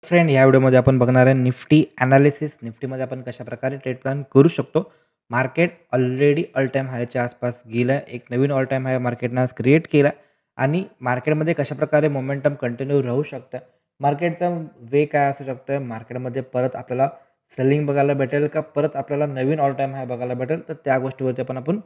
Friend, या व्हिडिओमध्ये आपण बघणार आहे निफ्टी ॲनालिसिस. निफ्टीमध्ये आपण कशाप्रकारे ट्रेड प्लॅन करू शकतो. मार्केट ऑलरेडी ऑल टाईम हायच्या आसपास गेलं आहे. एक नवीन ऑल टाईम हाय मार्केटनं आज क्रिएट केला आणि मार्केटमध्ये कशाप्रकारे मोमेंटम कंटिन्यू राहू शकतं. मार्केटचा वे काय असू शकतं, मार्केटमध्ये परत आपल्याला सेलिंग बघायला भेटेल का, परत आपल्याला नवीन ऑल टाईम हाय बघायला भेटेल. तर त्या गोष्टीवरती आपण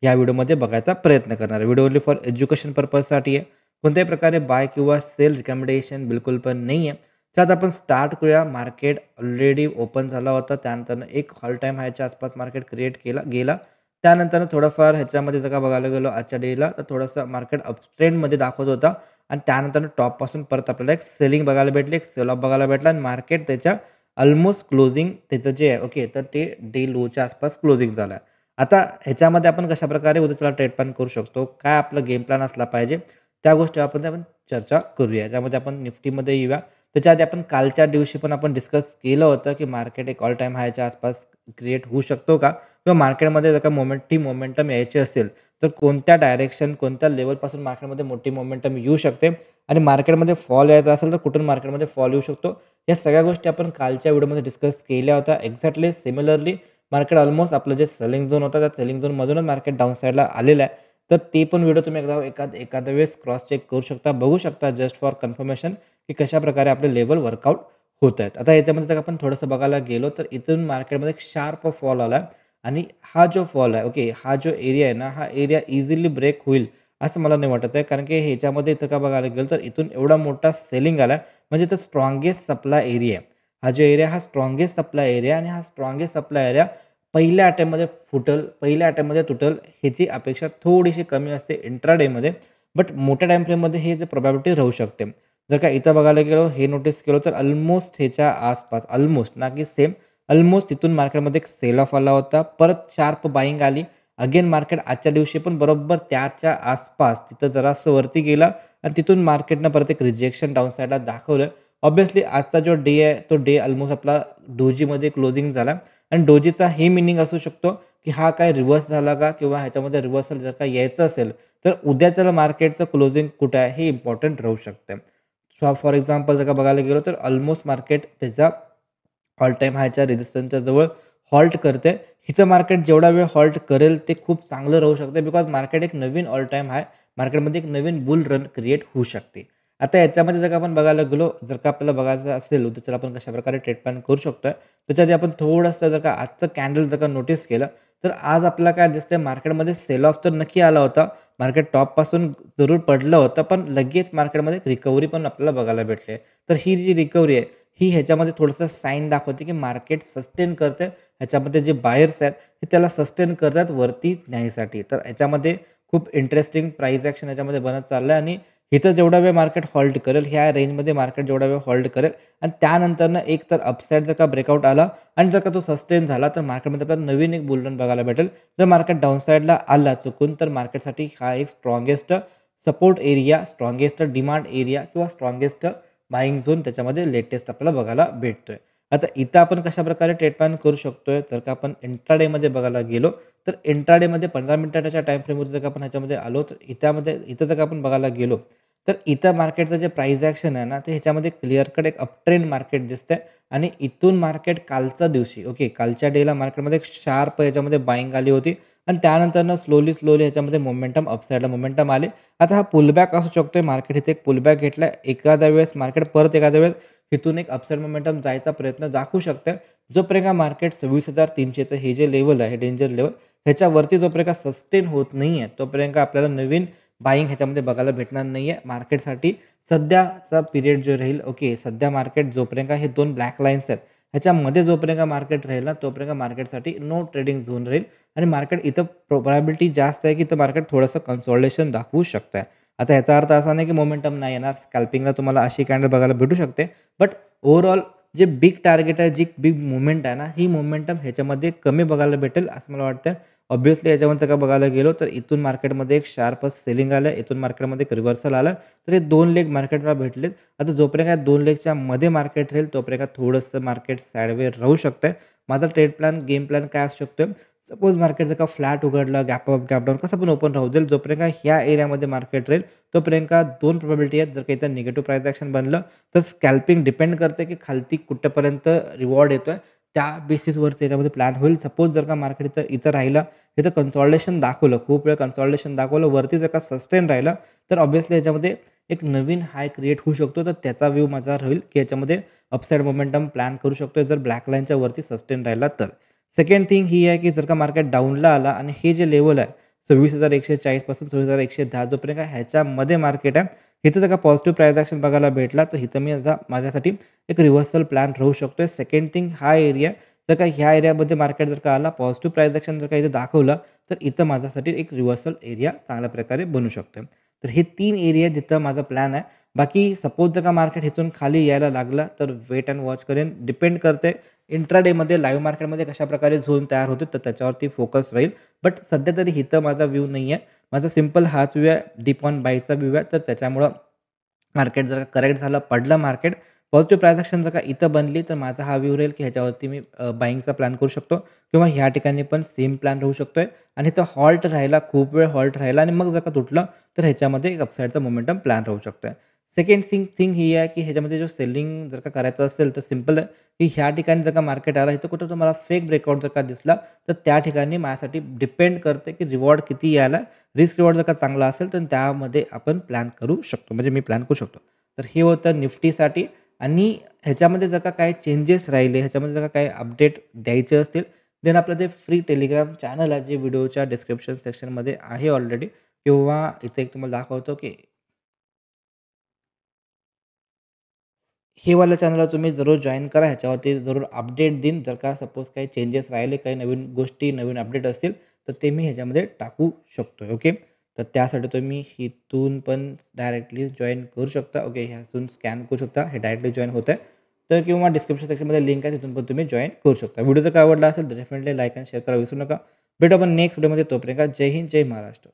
या व्हिडिओमध्ये बघायचा प्रयत्न करणार आहे. व्हिडिओ ओन्ली फॉर एज्युकेशन पर्पजसाठी आहे. कोणत्याही प्रकारे बाय किंवा सेल रिकमेंडेशन बिलकुल पण नाही आहे. तर आपण स्टार्ट करूया. मार्केट ऑलरेडी ओपन झाला होता. त्यानंतर एक ऑल टाईम हायच्या आसपास मार्केट क्रिएट गेला. त्यानंतर थोडंफार ह्याच्यामध्ये जर का बघायला गेलो आजच्या डेला, तर थोडंसं मार्केट अपट्रेंडमध्ये दाखवत होता आणि त्यानंतर टॉपपासून परत आपल्याला एक सेलिंग बघायला भेटली, एक सेल ऑफ बघायला भेटला आणि मार्केट त्याच्या ऑलमोस्ट क्लोजिंग त्याचं जे आहे ओके, तर ते डे लोच्या आसपास क्लोजिंग झालं आहे. आता ह्याच्यामध्ये आपण कशाप्रकारे उद्याच्याला ट्रेड प्लॅन करू शकतो, काय आपला गेम प्लॅन असला पाहिजे, त्या गोष्टी आपण चर्चा करूया. त्यामध्ये आपण निफ्टीमध्ये येऊया. त्याच्या आधी आपण कालच्या दिवशी पण आपण डिस्कस केलं होतं, की मार्केट एक ऑल टाईम हायच्या आसपास क्रिएट होऊ शकतो का? किंवा मार्केटमध्ये जर का मोमेंटम यायची असेल, तर कोणत्या डायरेक्शन, कोणत्या लेव्हलपासून मार्केटमध्ये मोठी मोमेंटम येऊ शकते आणि मार्केटमध्ये फॉल यायचा असेल, तर कुठून मार्केटमध्ये फॉल येऊ शकतो? या सगळ्या गोष्टी आपण कालच्या व्हिडिओमध्ये डिस्कस केल्या होत्या. एक्झॅक्टली सिमिलरली मार्केट ऑलमोस्ट आपलं जे सेलिंग झोन होता, त्या सेलिंग झोनमधूनच मार्केट डाउन साईडला आलेलं आहे. तर ते पण व्हिडिओ तुम्ही एखाद्या वेळेस क्रॉस चेक करू शकता, बघू शकता जस्ट फॉर कन्फर्मेशन, की कशाप्रकारे आपले लेवल वर्कआउट होत आहेत. आता याच्यामध्ये जर आपण थोडंसं बघायला गेलो, तर इथून मार्केटमध्ये एक शार्प फॉल आला आणि हा जो फॉल आहे ओके, हा जो एरिया आहे ना, हा एरिया इझिली ब्रेक होईल असं मला नाही वाटत आहे. कारण की ह्याच्यामध्ये जर का बघायला गेलो, तर इथून एवढा मोठा सेलिंग आला म्हणजे तो स्ट्राँगेस्ट सप्लाय एरिया आहे. हा जो एरिया हा स्ट्राँगेस्ट सप्लाय एरिया आणि हा स्ट्राँगेस्ट सप्लाय एरिया पहिल्या अटेम्प्टमध्ये पहिल्या अटेम्प्टमध्ये तुटेल ह्याची अपेक्षा थोडीशी कमी असते इंट्राडेमध्ये. बट मोठ्या टाईम फ्रेममध्ये हे जे प्रोबॅबिलिटी राहू शकते. जर का इथं बघायला गेलो, हे नोटीस केलं, तर ऑलमोस्ट ह्याच्या आसपास ऑलमोस्ट ना की सेम ऑलमोस्ट तिथून मार्केटमध्ये एक सेल ऑफ आला होता. परत शार्प बाईंग आली. अगेन मार्केट आजच्या दिवशी पण बरोबर त्याच्या आसपास तिथं जरासं वरती गेला आणि तिथून मार्केटनं परत एक रिजेक्शन डाउन साईडला दाखवलं. ऑब्व्हियसली आजचा जो डे आहे, तो डे ऑलमोस्ट आपला डोजीमध्ये क्लोजिंग झाला आणि डोजीचा हे मीनिंग असू शकतो, की हा काय रिव्हर्स झाला का? किंवा ह्याच्यामध्ये रिव्हर्सल जर का यायचं असेल, तर उद्याचं मार्केटचं क्लोजिंग कुठे आहे हे इम्पॉर्टंट राहू शकतं. सो फॉर एक्झाम्पल जर का बघायला गेलो, तर ऑलमोस्ट मार्केट त्याचा ऑल टाईम हायच्या रेझिस्टन्सच्या जवळ हॉल्ट करते. हिचं मार्केट जेवढा वेळ हॉल्ट करेल ते खूप चांगलं राहू शकते बिकॉज मार्केट एक नवीन ऑल टाईम हाय, मार्केटमध्ये एक नवीन बुल रन क्रिएट होऊ शकते. आता याच्यामध्ये जर का आपण बघायला गेलो, जर का आपल्याला बघायचं असेल तर आपण कशाप्रकारे ट्रेड प्लॅन करू शकतो. त्याच्या आधी आपण थोडंसं जर का आजचं कॅन्डल जर का नोटीस केलं, तर आज आपल्याला काय दिसतंय, मार्केटमध्ये सेल ऑफ तर नक्की आला होता. मार्केट टॉपपासून जरूर पडलं होतं, पण लगेच मार्केटमध्ये एक रिकव्हरी पण आपल्याला बघायला भेटली आहे. तर ही जी रिकव्हरी आहे, ही ह्याच्यामध्ये थोडंसं साईन दाखवते, की मार्केट सस्टेन करतंय. ह्याच्यामध्ये जे बायर्स आहेत, ते त्याला सस्टेन करतात वरती न्यायसाठी. तर ह्याच्यामध्ये खूप इंटरेस्टिंग प्राईस ॲक्शन ह्याच्यामध्ये बनत चाललं आहे आणि इथं जेवढा वेळ मार्केट होल्ड करेल, ह्या रेंजमध्ये मार्केट जेवढा वेळ होल्ड करेल आणि त्यानंतरनं एक तर अपसाईड जर का ब्रेकआउट आला आणि जर का तो सस्टेन झाला, तर मार्केटमध्ये आपल्याला नवीन एक बुल रन बघायला भेटेल. जर मार्केट डाउन साईडला आला चुकून, तर मार्केटसाठी हा एक strongest support area, strongest demand area किंवा स्ट्राँगेस्ट बायिंग झोन त्याच्यामध्ये लेटेस्ट आपल्याला बघायला भेटतोय. आता इथं आपण कशाप्रकारे ट्रेड प्लॅन करू शकतोय, जर का आपण इंट्राडेमध्ये बघायला गेलो, तर इंट्राडेमध्ये 15 मिनिटाच्या टाईम फ्रेमवर जर का आपण ह्याच्यामध्ये आलो, तर इथं जर का आपण बघायला गेलो, तर इथं मार्केटचं जे प्राईस ॲक्शन आहे ना, ते ह्याच्यामध्ये क्लिअर कट एक अपट्रेंड मार्केट दिसतंय आणि इथून मार्केट कालच्या दिवशी ओके, कालच्या डेला मार्केटमध्ये एक शार्प याच्यामध्ये बायिंग आली होती आणि त्यानंतरनं स्लोली ह्याच्यामध्ये मोमेंटम अपसाईडला मोमेंटम आले. आता हा पुलबॅक असू शकतोय. मार्केट इथे एक पुलबॅक घेतलाय. एखाद्या वेळेस मार्केट परत एखाद्या वेळेस इथून एक अपसाईड मोमेंटम जायचा प्रयत्न दाखवू शकतं. जोपर्यंत मार्केट 26,300चं हे जे लेव्हल आहे, डेंजर लेव्हल, ह्याच्यावरती जोपर्यंत सस्टेन होत नाहीये, तोपर्यंत आपल्याला नवीन बायिंग ह्याच्यामध्ये बघायला भेटणार नाहीये. मार्केटसाठी सध्याचा पिरियड जो राहील ओके, सध्या मार्केट जोपर्यंत हे 2 ब्लॅक लाईन्स आहेत, ह्याच्यामध्ये जोपर्यंत मार्केट राहील ना, तोपर्यंत मार्केटसाठी नो ट्रेडिंग झोन राहील आणि मार्केट इथं प्रोबॅबिलिटी जास्त आहे, की इथं मार्केट थोडंसं कन्सॉलिडेशन दाखवू शकतंय. आता याचा अर्थ असा नाही, की मोमेंटम नाही येणार. स्कॅल्पिंगला तुम्हाला अशी कॅन्डल बघायला भेटू शकते. बट ओव्हरऑल जे बिग टार्गेट आहे, जी बिग मूव्हमेंट आहे ना, ही मूव्हमेंटम ह्याच्यामध्ये कमी बघायला भेटेल असं मला वाटतं. ऑब्व्हियसली याच्यामध्ये जर का बघायला गेलो, तर इथून मार्केटमध्ये एक शार्प सेलिंग आलं, इथून मार्केटमध्ये एक रिव्हर्सल आलं. तर हे 2 लेग मार्केटला भेटलेत. आता जोपर्यंत या 2 लेगच्या मध्ये मार्केट राहील, तोपर्यंत थोडंसं मार्केट साइडवे राहू शकतंय. माझा ट्रेड प्लॅन, गेम प्लॅन काय असू शकतो? सपोज मार्केट जर का फ्लॅट उघडलं, गॅप अप, गॅप डाऊन कसं पण ओपन राहू देईल. जोपर्यंत का ह्या एरियामध्ये मार्केट राहील, तोपर्यंत का 2 प्रोबॅबिलिटी आहेत. जर का इथं निगेटिव्ह प्राईस ॲक्शन बनलं, तर स्कॅल्पिंग डिपेंड करते, की खालती कुठपर्यंत रिवॉर्ड येतोय. त्या बेसिसवरती त्याच्यामध्ये प्लॅन होईल. सपोज जर का मार्केट इथं राहिलं, इथं कन्सॉलिडेशन दाखवलं, खूप वेळ कन्सॉलिडेशन दाखवलं, वरती जर का सस्टेन राहिलं, तर ऑब्व्हियसली याच्यामध्ये एक नवीन हाय क्रिएट होऊ शकतो. तर त्याचा व्ह्यू माझा राहील, की याच्यामध्ये अपसाइड मोमेंटम प्लॅन करू शकतोय, जर ब्लॅक लाईनच्या वरती सस्टेन राहिला तर. सेकंड थिंग ही आहे, की जर का मार्केट डाऊनला आला आणि हे जे लेव्हल आहे 26,140 पासून 26,110 जोपर्यंत ह्याच्यामध्ये मार्केट आहे, इथं जर का पॉझिटिव्ह प्राईस ॲक्शन बघायला भेटला, तर इथं मी आता माझ्यासाठी एक रिव्हर्सल प्लॅन राहू शकतोय. सेकंड थिंग हा एरिया जर का ह्या एरियामध्ये मार्केट जर का आला, पॉझिटिव्ह प्राईस ॲक्शन जर का इथे दाखवलं, तर इथं माझ्यासाठी एक रिव्हर्सल एरिया चांगल्या प्रकारे बनू शकतोय. तर हे 3 एरिया जिथं माझा प्लॅन आहे. बाकी सपोज जर का मार्केट इथून खाली यायला लागला, तर वेट अँड वॉच करेन. डिपेंड करते इंट्राडेमध्ये लाईव्ह मार्केटमध्ये कशाप्रकारे झोन तयार होते, तर त्याच्यावरती फोकस राहील. बट सध्या तरी इथं माझा व्ह्यू नाही आहे. माझा सिंपल हाच व्ह्यू आहे, डीप ऑन बायचा व्ह्यू आहे. तर त्याच्यामुळं मार्केट जर का करेक्ट झालं, पडलं मार्केट, पॉझिटिव्ह प्राईस ॲक्शन जर का इथं बनली, तर माझा हा व्ह्यू राहील, की ह्याच्यावरती मी बायिंगचा प्लॅन करू शकतो किंवा ह्या ठिकाणी पण सेम प्लॅन राहू शकतोय आणि इथं हॉल्ट राहिला, खूप वेळ हॉल्ट राहिला आणि मग जर का तुटलं, तर ह्याच्यामध्ये एक अपसाईडचा मोमेंटम प्लॅन राहू शकतोय. सेकंड थिंग ही आहे, की ह्याच्यामध्ये जो सेलिंग जर का करायचं असेल, तर सिंपल आहे, की ह्या ठिकाणी जर का मार्केट आला, इथं कुठं तुम्हाला फेक ब्रेकआउट जर का दिसला, तर त्या ठिकाणी माझ्यासाठी डिपेंड करते, की रिवॉर्ड किती यायला. रिस्क रिवॉर्ड जर का चांगला असेल, तर त्यामध्ये आपण प्लॅन करू शकतो. म्हणजे मी प्लॅन करू शकतो. तर हे होतं निफ्टीसाठी आणि ह्याच्यामध्ये जर का काही चेंजेस राहिले, ह्याच्यामध्ये जर का काही अपडेट द्यायचे असतील, देन आपलं ते फ्री टेलिग्राम चॅनल आहे, जे व्हिडिओच्या डिस्क्रिप्शन सेक्शनमध्ये आहे ऑलरेडी किंवा इथे एक तुम्हाला दाखवतो, की हे वालं चॅनलला तुम्ही जरूर जॉइन करा. ह्याच्यावरती जरूर अपडेट देईन. जर का सपोज काही चेंजेस राहिले, काही नवीन गोष्टी, नवीन अपडेट असतील, तर ते मी ह्याच्यामध्ये टाकू शकतो. ओके. तर त्यासाठी तुम्ही इथून पण डायरेक्टली जॉइन करू शकता. ओके. ह्यातून स्कॅन करू शकता. हे डायरेक्टली जॉइन होतं आहे. तर किंवा डिस्क्रिप्शन सेक्शनमध्ये लिंक आहे. तिथून पण तुम्ही जॉइन करू शकता. व्हिडिओ जर का आवडला असेल, तर डेफिनेटली लाईक आणि शेअर करायला विसरू नका. भेटू आपण नेक्स्ट व्हिडिओमध्ये. तोपर्यंत जय हिंद, जय महाराष्ट्र.